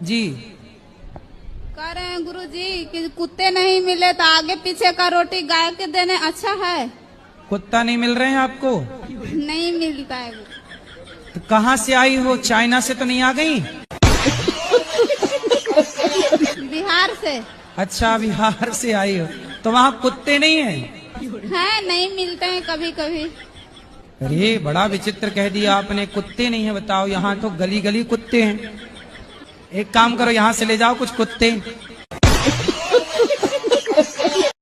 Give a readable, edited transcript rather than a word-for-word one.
जी। कह रहे हैं गुरुजी कि कुत्ते नहीं मिले तो आगे पीछे का रोटी गाय के देने अच्छा है। कुत्ता नहीं मिल रहे हैं आपको? नहीं मिलता है। तो कहाँ से आई हो? चाइना से तो नहीं आ गई? बिहार से। अच्छा, बिहार से आई हो तो वहाँ कुत्ते नहीं है? है, नहीं मिलते हैं कभी कभी। अरे बड़ा विचित्र कह दिया आपने, कुत्ते नहीं है। बताओ, यहाँ तो गली गली कुत्ते हैं। एक काम करो, यहाँ से ले जाओ कुछ कुत्ते।